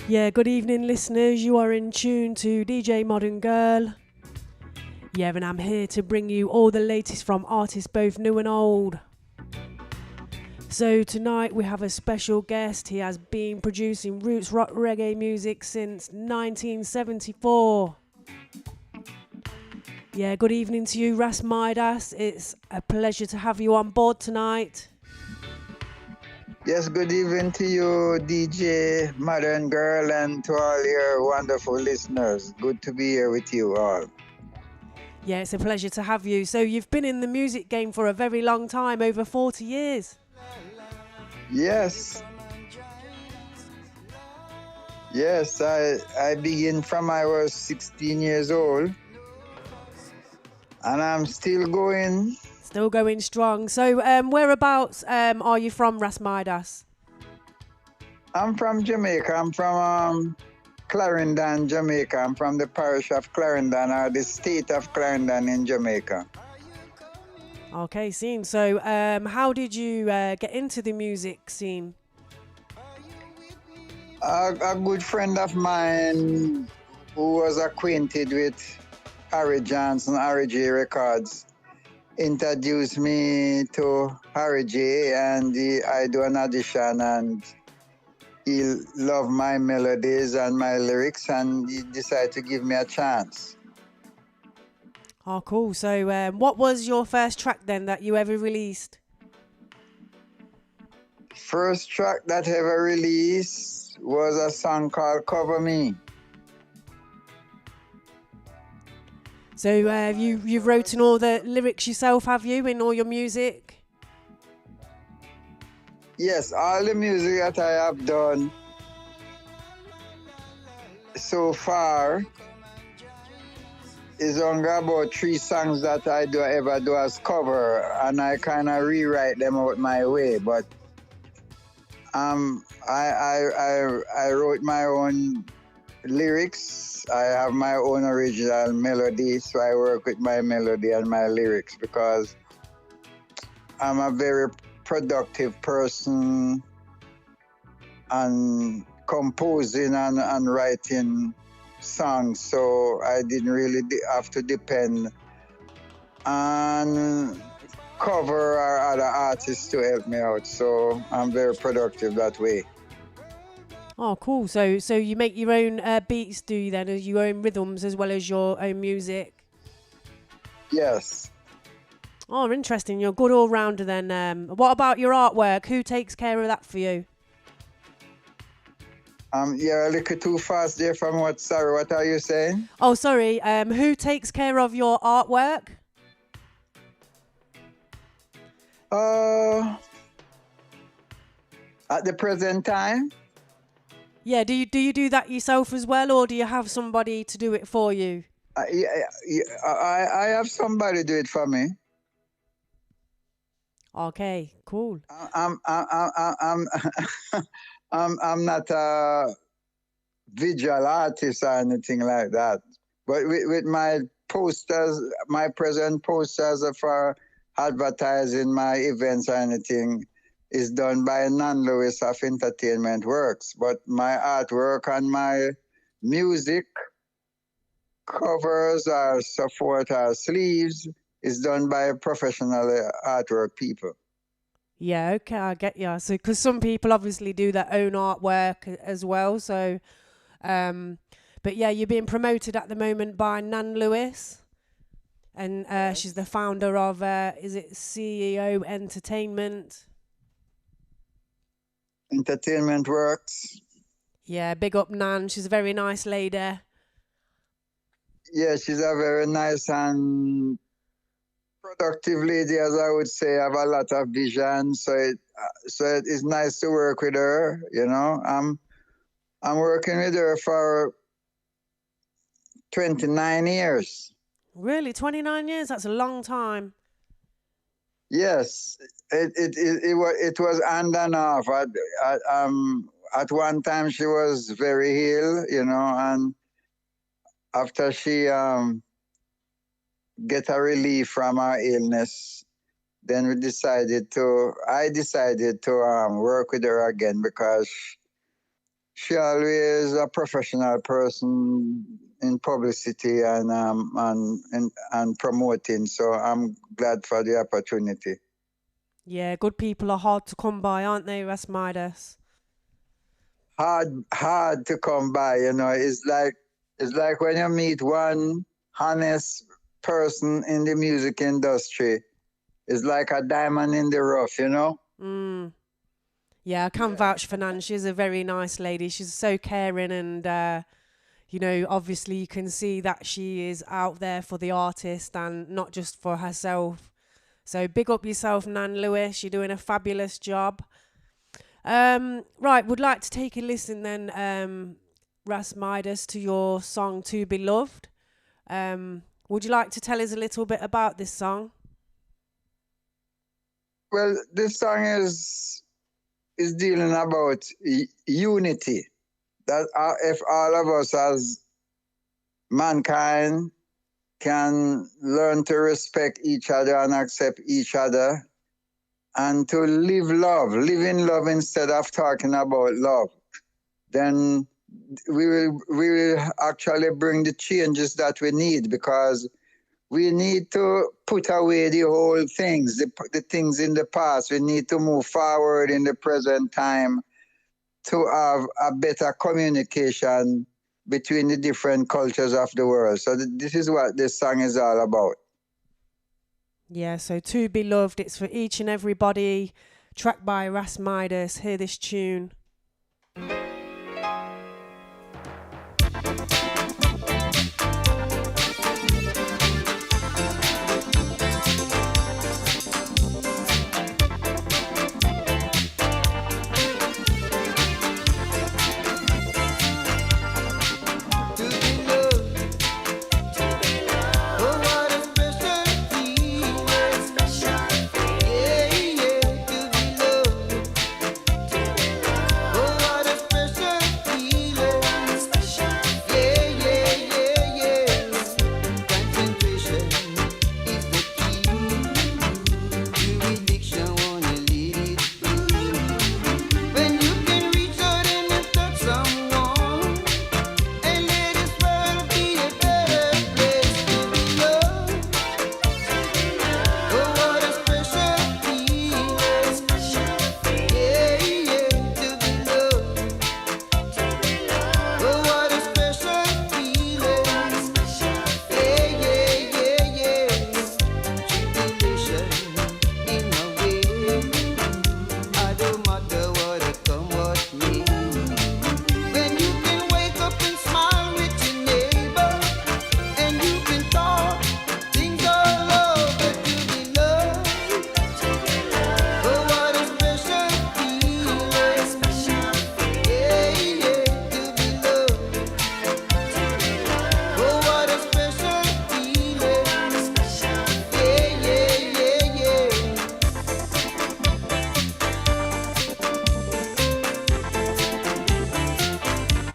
Yeah, good evening, listeners. You are in tune to DJ Modern Girl. Yeah, and I'm here to bring you all the latest from artists both new and old. So tonight we have a special guest. He has been producing roots rock reggae music since 1974. Yeah, good evening to you, Ras Midas. It's a pleasure to have you on board tonight. Yes, good evening to you, DJ Modern Girl, and to all your wonderful listeners. Good to be here with you all. Yeah, it's a pleasure to have you. So you've been in the music game for a very long time, over 40 years. Yes, yes, I begin from I was 16 years old, and I'm still going. Still going strong. So whereabouts are you from, Ras Midas? I'm from Jamaica. I'm from Clarendon, Jamaica. I'm from the parish of Clarendon, or the state of Clarendon in Jamaica. Okay, scene. So how did you get into the music scene? A good friend of mine who was acquainted with Harry Johnson, Harry J Records, introduced me to Harry J, and I do an audition, and he loved my melodies and my lyrics, and he decided to give me a chance. Oh, cool. So what was your first track then that you ever released? First track that I ever released was a song called Cover Me. So you've written all the lyrics yourself, have you, in all your music? Yes, all the music that I have done so far is only about 3 songs that I do ever do as cover, and I kind of rewrite them out my way. But I wrote my own lyrics. I have my own original melody, so I work with my melody and my lyrics because I'm a very productive person and composing and writing songs, so I didn't really have to depend on cover or other artists to help me out, so I'm very productive that way. Oh, cool. So you make your own beats, do you then, as your own rhythms as well as your own music? Yes. Oh, interesting. You're a good all-rounder then. What about your artwork? Who takes care of that for you? You're a little too fast there from what, sorry, what are you saying? Oh, sorry. Who takes care of your artwork? At the present time, Yeah, do you do that yourself as well, or do you have somebody to do it for you? I have somebody do it for me. Okay, cool. I'm I'm not a visual artist or anything like that, but with my posters, my present posters for advertising my events or anything is done by Nan Lewis of Entertainment Works. But my artwork and my music covers or support or sleeves is done by professional artwork people. Yeah, okay, I get you. So, because some people obviously do their own artwork as well. So, um, but yeah, you're being promoted at the moment by Nan Lewis, and she's the founder of is it CEO Entertainment? Entertainment Works. Yeah, big up Nan. She's a very nice lady. Yeah, she's a very nice and productive lady, as I would say. Have a lot of vision, so it is nice to work with her. You know, I'm working with her for 29 years. Really, 29 years? That's a long time. Yes, it was hand and off. At one time she was very ill, you know, and after she get a relief from her illness, then I decided to work with her again because she always a professional person in publicity and promoting. So I'm glad for the opportunity. Yeah, good people are hard to come by, aren't they, Ras Midas? Hard to come by. It's like when you meet one honest person in the music industry. It's like a diamond in the rough. Yeah, I can vouch for Nan. She's a very nice lady. She's so caring, and obviously you can see that she is out there for the artist and not just for herself. So big up yourself, Nan Lewis. You're doing a fabulous job. Right, would like to take a listen then, Ras Midas, to your song "To Be Loved." Would you like to tell us a little bit about this song? Well, this song is dealing about unity. That if all of us as mankind can learn to respect each other and accept each other, and to live in love instead of talking about love, then we will actually bring the changes that we need, because we need to put away the old things, the things in the past. We need to move forward in the present time to have a better communication between the different cultures of the world. So this is what this song is all about. Yeah, so "To Be Loved," it's for each and everybody. Tracked by Ras Midas. Hear this tune.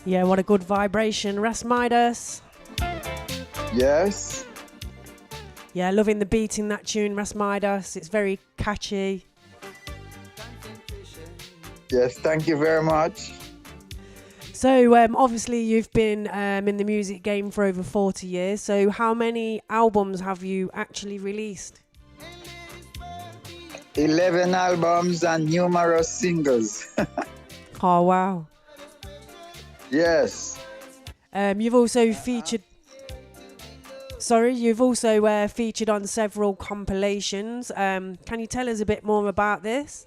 Yeah, what a good vibration. Ras Midas. Yes. Yeah, loving the beat in that tune, Ras Midas. It's very catchy. Yes, thank you very much. So, obviously you've been in the music game for over 40 years. So how many albums have you actually released? 11 albums and numerous singles. Oh, wow. Yes. You've also featured... Sorry, you've also featured on several compilations. Can you tell us a bit more about this?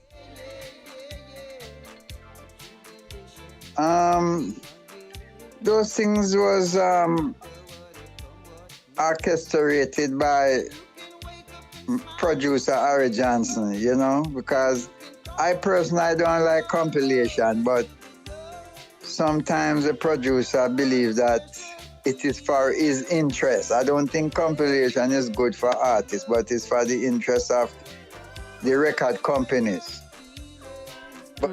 Those things was orchestrated by producer Harry Johnson, you know, because I personally don't like compilation, but sometimes the producer believes that it is for his interest. I don't think compilation is good for artists, but it's for the interest of the record companies, but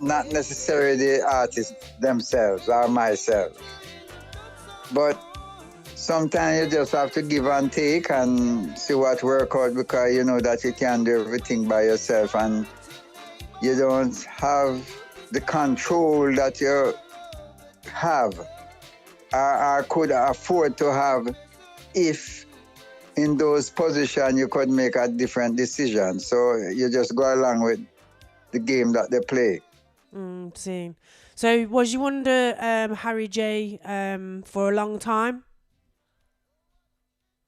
not necessarily the artists themselves or myself. But sometimes you just have to give and take and see what works out, because you know that you can't do everything by yourself and you don't have the control that you have or could afford to have if in those positions you could make a different decision. So you just go along with the game that they play. Seen. So was you under Harry J for a long time?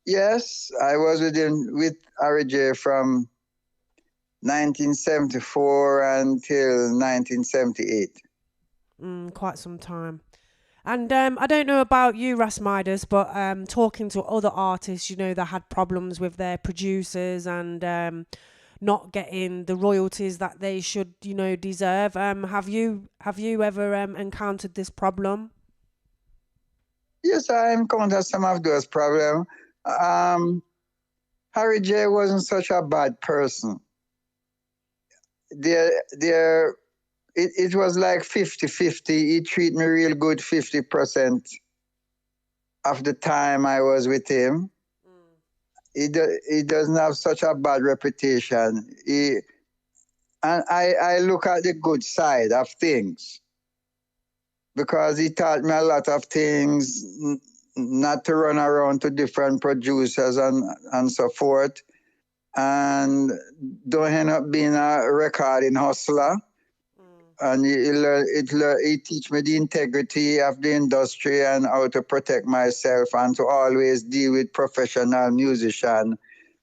Yes, I was with Harry J from 1974 until 1978. Quite some time. And I don't know about you, Ras Midas, but talking to other artists, you know, that had problems with their producers and not getting the royalties that they should, you know, deserve. Have you ever encountered this problem? Yes, I encountered some of those problems. Harry J wasn't such a bad person. It was like 50-50. He treated me real good 50% of the time I was with him. He doesn't have such a bad reputation. And I look at the good side of things because he taught me a lot of things, not to run around to different producers and so forth, and don't end up being a recording hustler. And he teach me the integrity of the industry and how to protect myself and to always deal with professional musician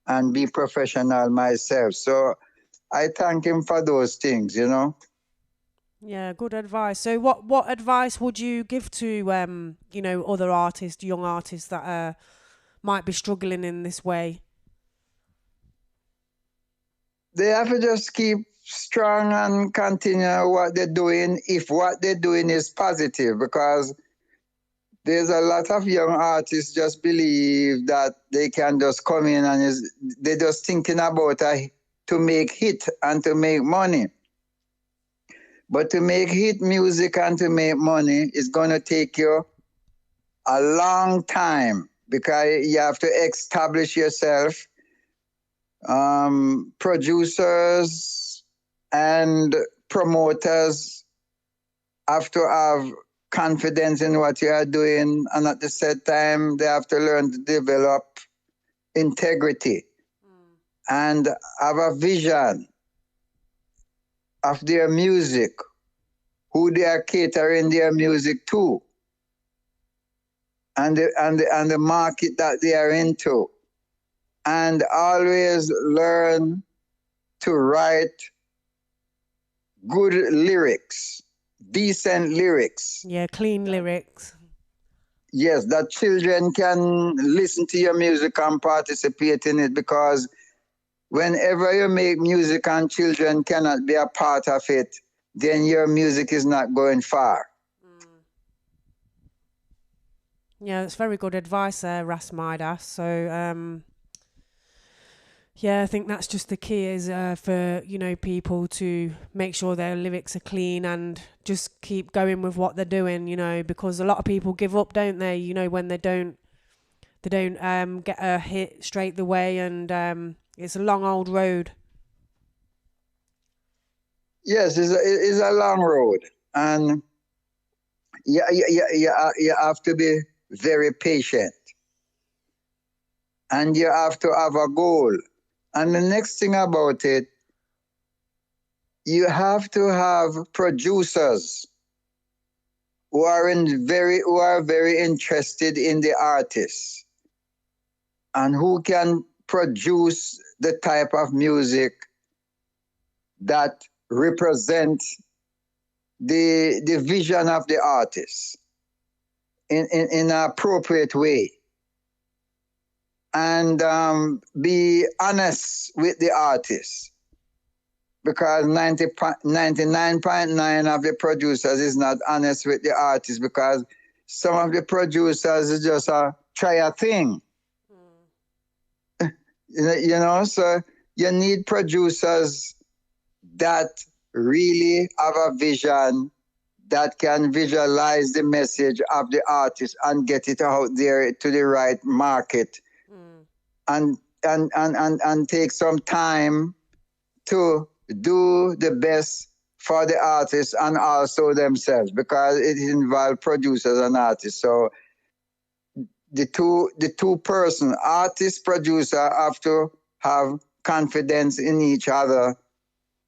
and be professional myself. So I thank him for those things, you know. Yeah, good advice. So what advice would you give to you know, other artists, young artists that might be struggling in this way? They have to just keep strong and continue what they're doing if what they're doing is positive, because there's a lot of young artists just believe that they can just come in and they're just thinking about to make hit and to make money. But to make hit music and to make money is going to take you a long time because you have to establish yourself. Producers and promoters have to have confidence in what you are doing, and at the same time, they have to learn to develop integrity and have a vision of their music, who they are catering their music to, and the market that they are into. And always learn to write good lyrics, decent lyrics. Yeah, clean lyrics. Yes, that children can listen to your music and participate in it, because whenever you make music and children cannot be a part of it, then your music is not going far. Yeah, that's very good advice there, Ras Midas. So yeah, I think that's just the key is for, you know, people to make sure their lyrics are clean and just keep going with what they're doing, you know, because a lot of people give up, don't they? You know, when they don't get a hit straight the way, and it's a long old road. Yes, it's a long road, and you have to be very patient, and you have to have a goal. And the next thing about it, you have to have producers who are very interested in the artist and who can produce the type of music that represents the vision of the artist in an appropriate way, and be honest with the artist, because 99.9 of the producers is not honest with the artist, because some of the producers is just try a thing. You know, so you need producers that really have a vision, that can visualize the message of the artist and get it out there to the right market, and take some time to do the best for the artists and also themselves, because it involves producers and artists. So the two person, artist, producer, have to have confidence in each other,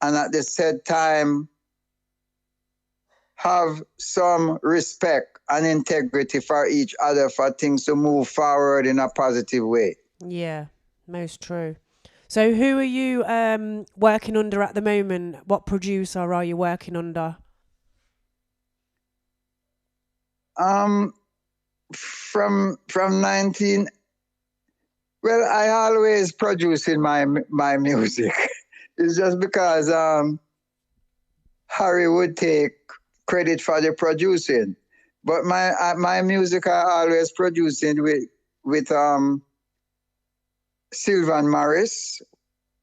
and at the same time have some respect and integrity for each other for things to move forward in a positive way. Yeah, most true. So who are you working under at the moment? What producer are you working under? From 19, well, I always producing my music. It's just because Harry would take credit for the producing, but my music I always producing with Sylvan Morris,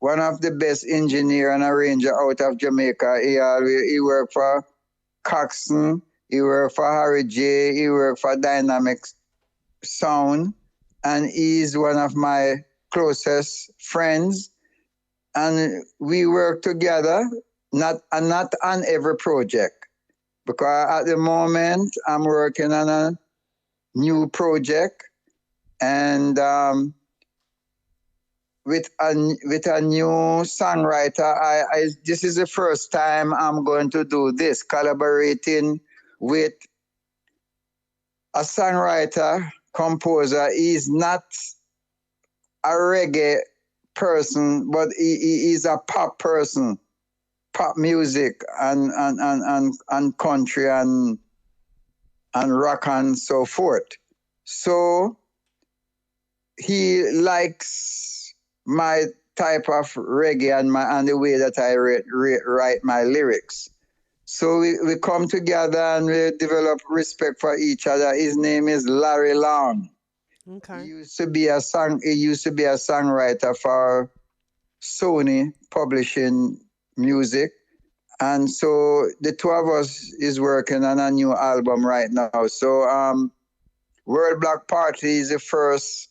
one of the best engineer and arranger out of Jamaica. He worked for Coxsone, he worked for Harry J, he worked for Dynamic Sound, and he's one of my closest friends. And we work together, not on every project, because at the moment I'm working on a new project, and with a new songwriter. This is the first time I'm going to do this, collaborating with a songwriter, composer. He's not a reggae person, but he is a pop person, pop music and country and rock and so forth. So he likes my type of reggae and the way that I write my lyrics. So we come together and we develop respect for each other. His name is Larry Long. Okay. He used to be a songwriter for Sony Publishing Music. And so the two of us is working on a new album right now. So World Block Party is the first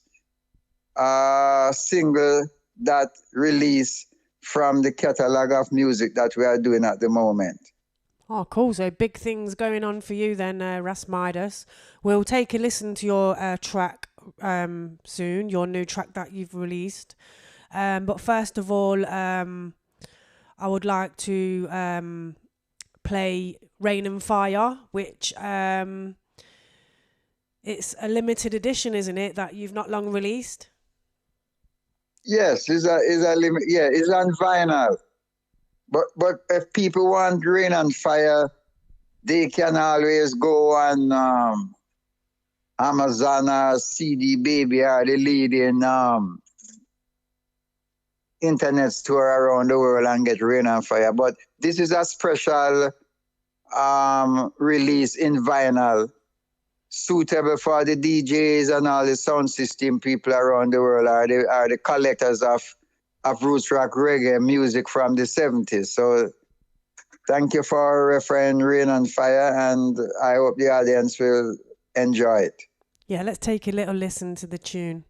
single that released from the catalog of music that we are doing at the moment. Oh, cool. So big things going on for you then, Ras Midas. We'll take a listen to your track soon, your new track that you've released. But first of all, I would like to play Rain and Fire, which it's a limited edition, isn't it, that you've not long released? Yes, it's on vinyl. But if people want Rain and Fire, they can always go on Amazon or CD Baby or the leading internet store around the world and get Rain and Fire. But this is a special release in vinyl, suitable for the DJs and all the sound system people around the world, are the collectors of roots rock reggae music from the 70s. So thank you for referring Rain and Fire, and I hope the audience will enjoy it. Yeah, let's take a little listen to the tune.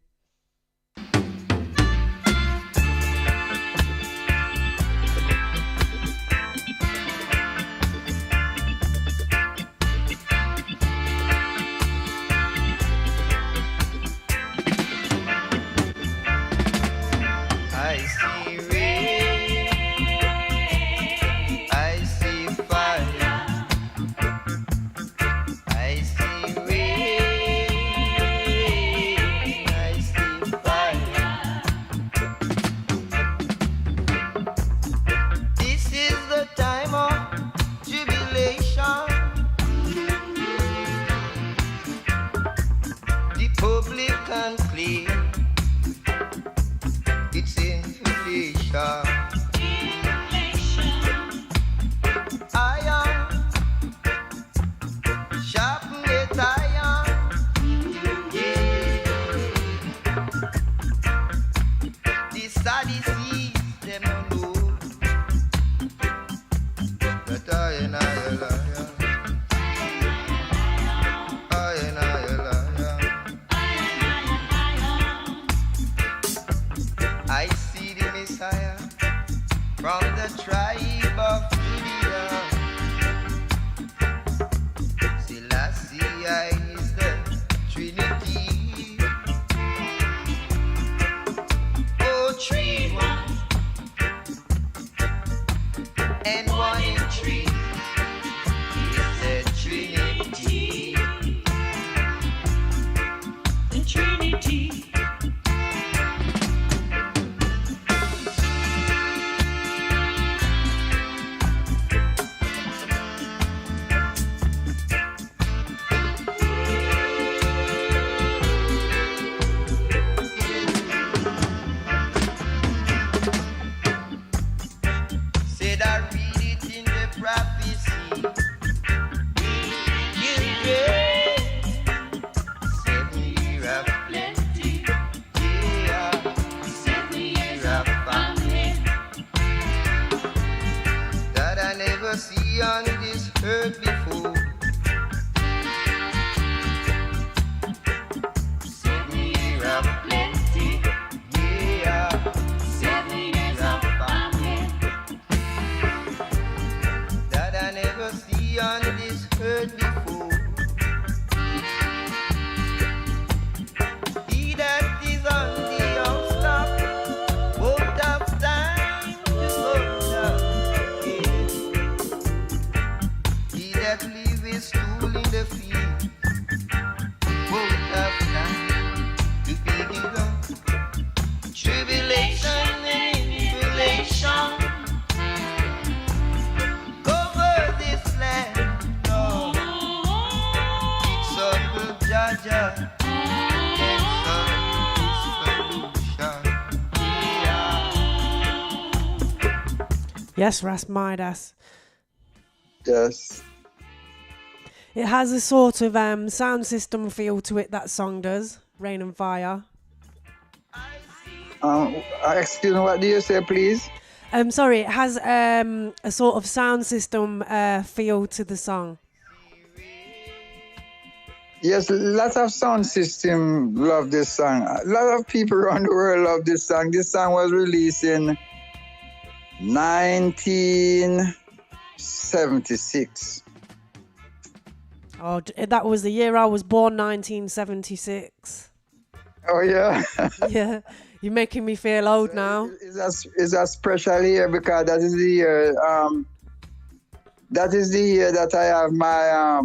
you feel both of time to be given. Tribulation and tribulation over this land, Lord. It's all Jaja and some solution. Yeah. Yes, Ras Midas. Yes. It has a sort of sound system feel to it, that song does. Rain and Fire. Excuse me, what do you say, please? Sorry, it has a sort of sound system feel to the song. Yes, lots of sound system love this song. A lot of people around the world love this song. This song was released in 1976. Oh, that was the year I was born, 1976. Oh, yeah. Yeah, you're making me feel old now. It's a special year because that is the year. That is the year that I have my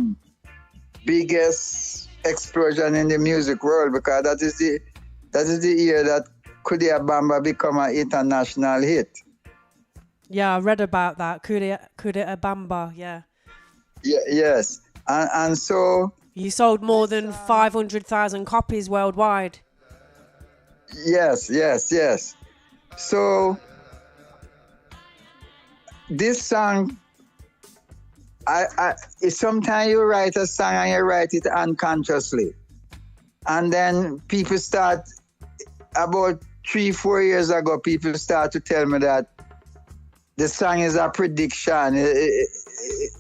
biggest explosion in the music world, because that is the year that Kudia Bamba become an international hit. Yeah, I read about that. Kudia Bamba, yeah. Yeah, yes. And so you sold more than 500,000 copies worldwide. Yes. So this song, sometimes you write a song and you write it unconsciously, and then people start, about 3-4 years ago, people start to tell me that the song is a prediction.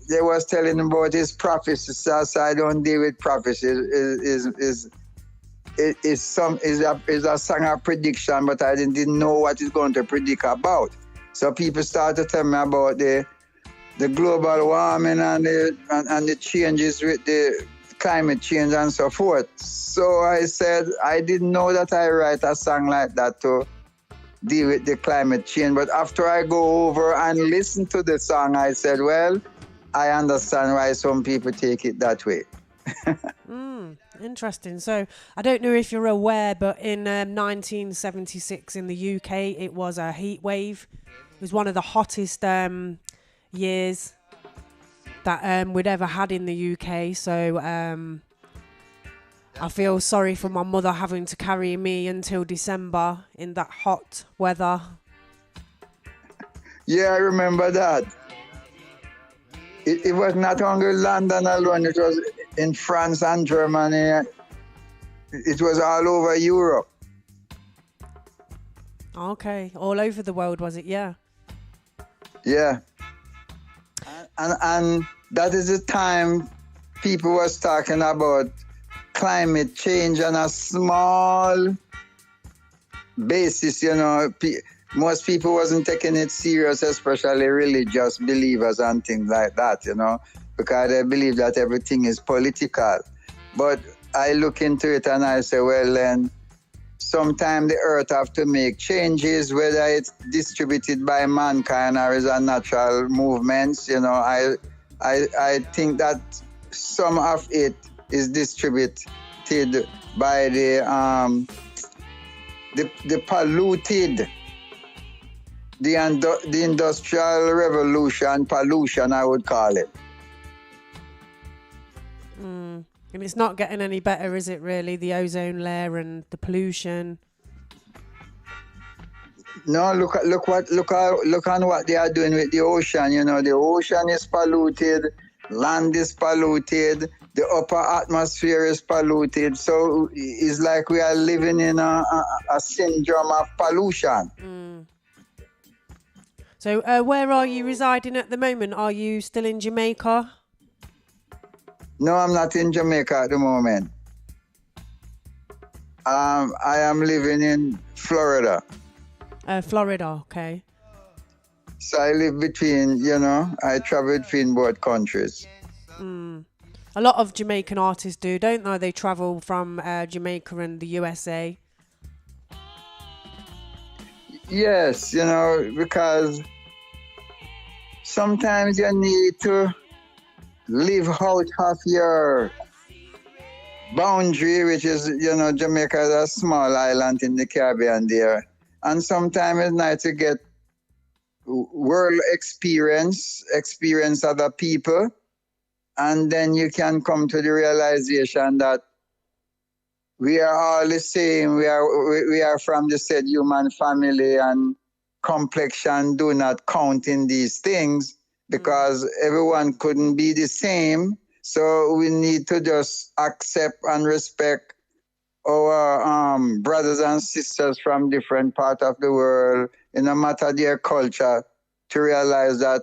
They was telling about his prophecy, so I don't deal with prophecy. Is a song of prediction, but I didn't know what it's going to predict about. So people start to tell me about the global warming and the changes with the climate change and so forth. So I said I didn't know that I write a song like that to deal with the climate change. But after I go over and listen to the song, I said, well, I understand why some people take it that way. Interesting. So I don't know if you're aware, but in 1976 in the UK, it was a heat wave. It was one of the hottest years that we'd ever had in the UK. So I feel sorry for my mother having to carry me until December in that hot weather. Yeah, I remember that. It was not only London alone, it was in France and Germany. It was all over Europe. Okay, all over the world, was it? Yeah. Yeah. And that is the time people was talking about climate change on a small basis, you know. Most people wasn't taking it serious, especially religious believers and things like that, you know, because they believe that everything is political. But I look into it and I say, well, then sometimes the earth have to make changes, whether it's distributed by mankind or is a natural movements. You know, I think that some of it is distributed by the polluted, the industrial revolution pollution, I would call it. And it's not getting any better, is it really? The ozone layer and the pollution. No, look on what they are doing with the ocean. You know, the ocean is polluted, land is polluted, the upper atmosphere is polluted. So it's like we are living in a syndrome of pollution. So where are you residing at the moment? Are you still in Jamaica? No, I'm not in Jamaica at the moment. I am living in Florida. Florida, okay. So I live between, you know, I travel between both countries. A lot of Jamaican artists do, don't they? They travel from Jamaica and the USA. Yes, you know, because sometimes you need to live out of your boundary, which is, Jamaica is a small island in the Caribbean there. And sometimes it's nice to get world experience other people. And then you can come to the realization that we are all the same. We are from the said human family, and complexion do not count in these things because everyone couldn't be the same. So we need to just accept and respect our brothers and sisters from different parts of the world, no matter their culture, to realize that,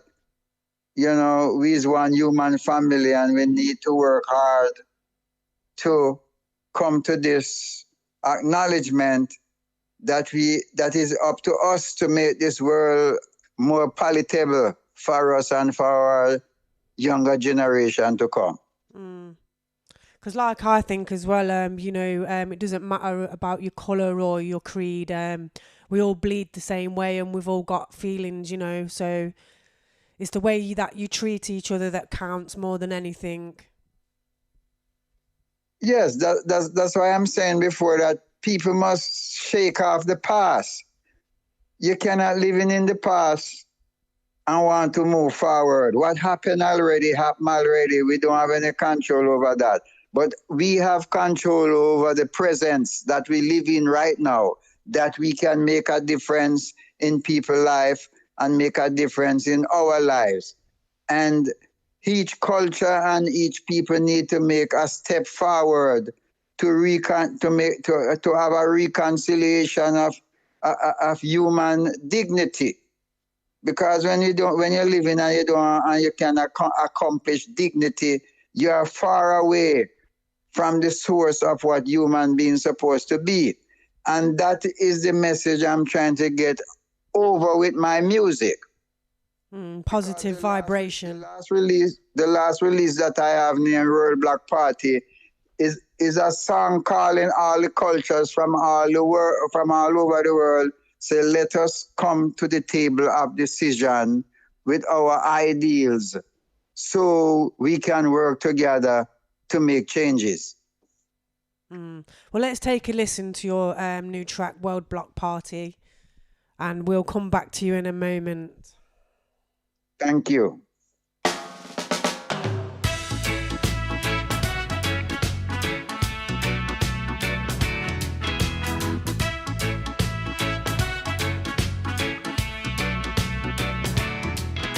we is one human family, and we need to work hard to come to this acknowledgement that is up to us to make this world more palatable for us and for our younger generation to come. Because I think as well, it doesn't matter about your colour or your creed. We all bleed the same way, and we've all got feelings, so it's the way that you treat each other that counts more than anything. Yes, that's why I'm saying before that people must shake off the past. You cannot live in the past and want to move forward. What happened already. We don't have any control over that. But we have control over the presence that we live in right now, that we can make a difference in people's life and make a difference in our lives. And each culture and each people need to make a step forward to have a reconciliation of human dignity. Because when you're living and you can accomplish dignity, you are far away from the source of what human beings supposed to be. And that is the message I'm trying to get over with my music. Positive vibration. The last release that I have named World Block Party is a song calling all the cultures from all over the world. Say, let us come to the table of decision with our ideals so we can work together to make changes. Well, let's take a listen to your new track, World Block Party, and we'll come back to you in a moment. Thank you.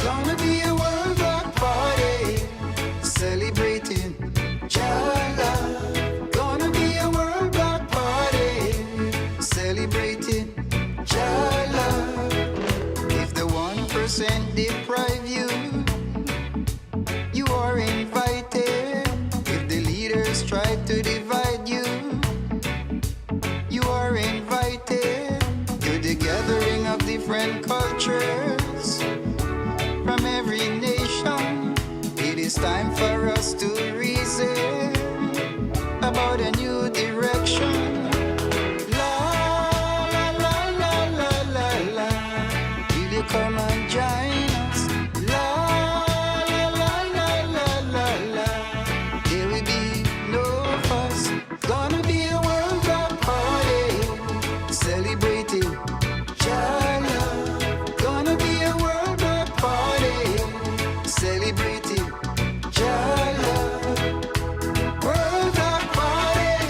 Gonna be a World Block Party, celebrating Jala. Gonna be a World Block Party, celebrating Jala. If the 1% deprive you, you are invited. If the leaders try to divide you, you are invited to the gathering of different cultures from every nation. It is time for us to reason about a new direction. La la la la la la la. Will you come and join us? La la la la la la la. There will be no fuss. Gonna be a World Block Party, celebrating Jala. Gonna be a World Block Party, celebrating Jala. World Block Party,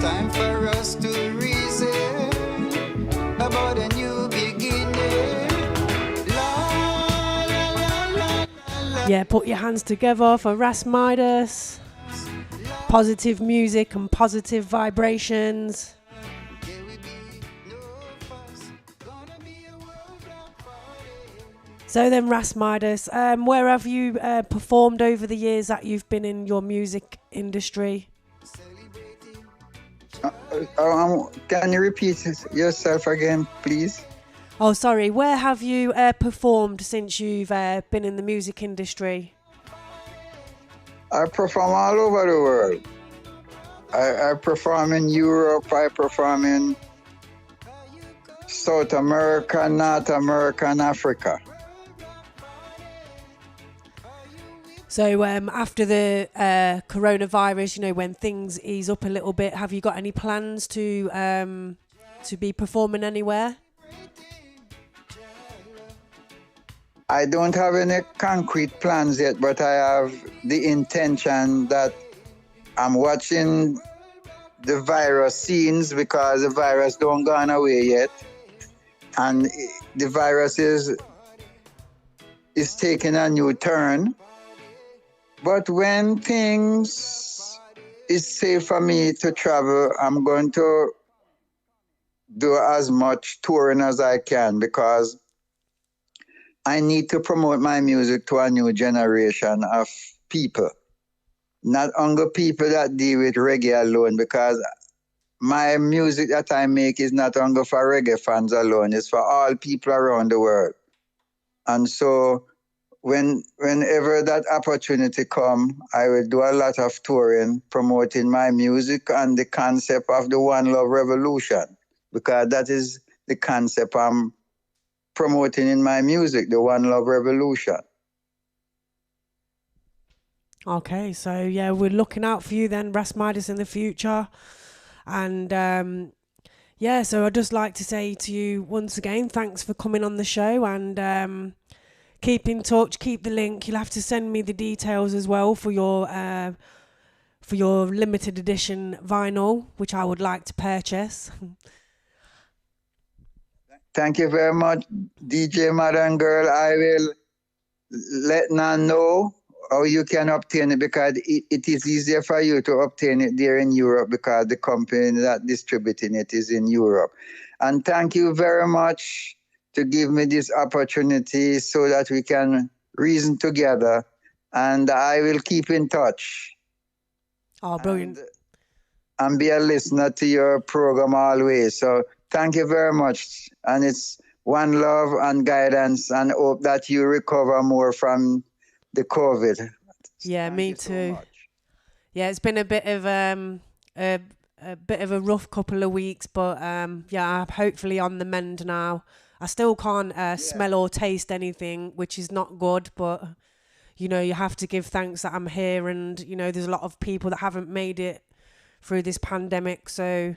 time for us to reason about a new beginning. La, la, la, la, la. Yeah, put your hands together for Ras Midas. Positive music and positive vibrations. There will be no fuss, gonna be a worldwide party. So then, Ras Midas, where have you performed over the years that you've been in your music industry? Can you repeat yourself again, please? Oh, sorry. Where have you performed since you've been in the music industry? I perform all over the world. I perform in Europe, I perform in South America, North America, and Africa. So after the coronavirus, you know, when things ease up a little bit, have you got any plans to be performing anywhere? I don't have any concrete plans yet, but I have the intention that I'm watching the virus scenes because the virus don't gone away yet. And the virus is taking a new turn. But when things is safe for me to travel, I'm going to do as much touring as I can because I need to promote my music to a new generation of people. Not only people that deal with reggae alone, because my music that I make is not only for reggae fans alone, it's for all people around the world. And so whenever that opportunity comes, I will do a lot of touring, promoting my music and the concept of the One Love Revolution, because that is the concept I'm promoting in my music, the One Love Revolution. Okay, so yeah, we're looking out for you then, Ras Midas, in the future. And yeah, so I'd just like to say to you once again, thanks for coming on the show, and keep in touch, keep the link. You'll have to send me the details as well for your limited edition vinyl, which I would like to purchase. Thank you very much, DJ Modern Girl. I will let Nan know how you can obtain it, because it is easier for you to obtain it there in Europe because the company that distributing it is in Europe. And thank you very much to give me this opportunity so that we can reason together. And I will keep in touch. Oh, brilliant. And be a listener to your program always. So thank you very much. And it's one love and guidance, and hope that you recover more from the COVID. Yeah, Thank me you so too. much. Yeah, it's been a bit of a rough couple of weeks, but yeah, I'm hopefully on the mend now. I still can't smell or taste anything, which is not good, but you know, you have to give thanks that I'm here, and you know, there's a lot of people that haven't made it through this pandemic. So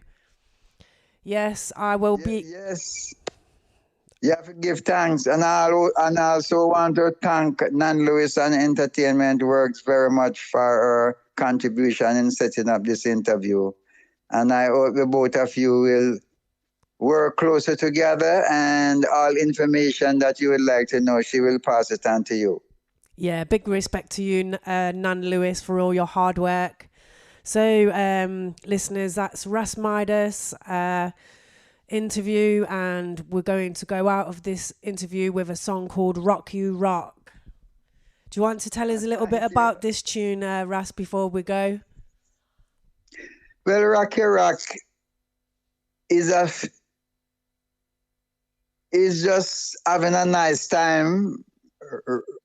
yes, I will be. Yes. You have to give thanks. And I also want to thank Nan Lewis and Entertainment Works very much for her contribution in setting up this interview. And I hope the both of you will work closer together, and all information that you would like to know, she will pass it on to you. Yeah, big respect to you, Nan Lewis, for all your hard work. So, listeners, that's Ras Midas interview, and we're going to go out of this interview with a song called Rock You Rock. Do you want to tell us a little bit about this tune, Ras, before we go? Well, Rock You Rock is just having a nice time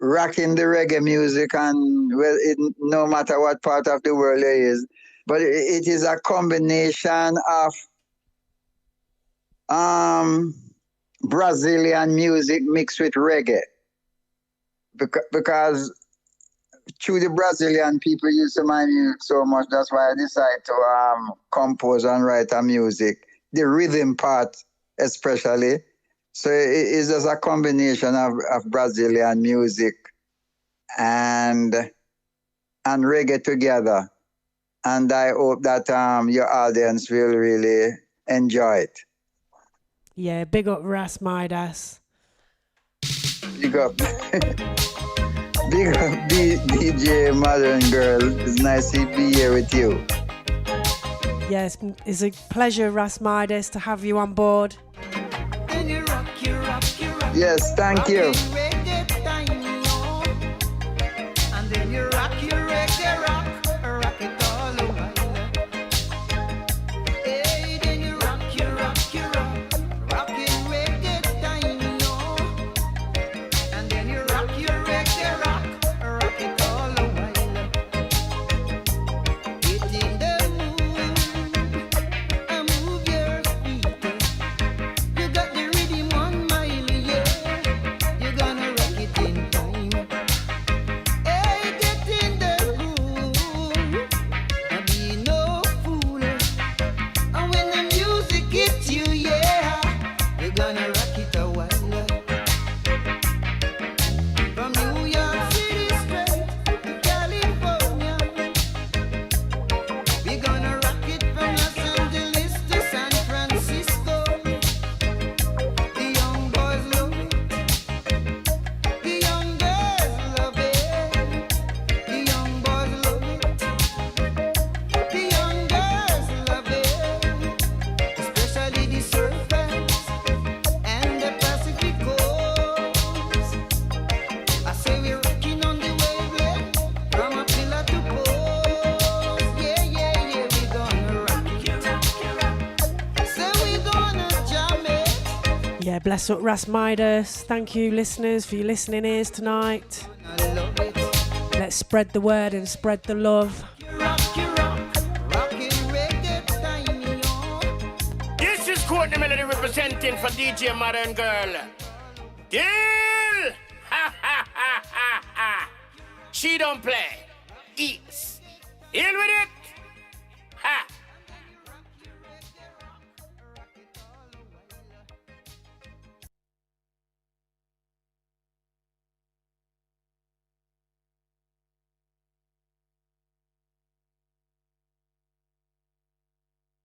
rocking the reggae music, and well, no matter what part of the world it is, but it is a combination of Brazilian music mixed with reggae, because through the Brazilian people used to my music so much, that's why I decided to compose and write a music, the rhythm part especially. So it is just a combination of Brazilian music and reggae together. and I hope that your audience will really enjoy it. Yeah, big up Ras Midas. Big up, big up DJ Modern Girl. It's nice to be here with you. Yes, it's a pleasure, Ras Midas, to have you on board. Yes, thank you. Bless up Ras Midas. Thank you, listeners, for your listening ears tonight. Let's spread the word and spread the love. This is Courtney Melody representing for DJ Modern Girl. Deal! Ha ha ha ha ha! She don't play. Eats. Deal with it!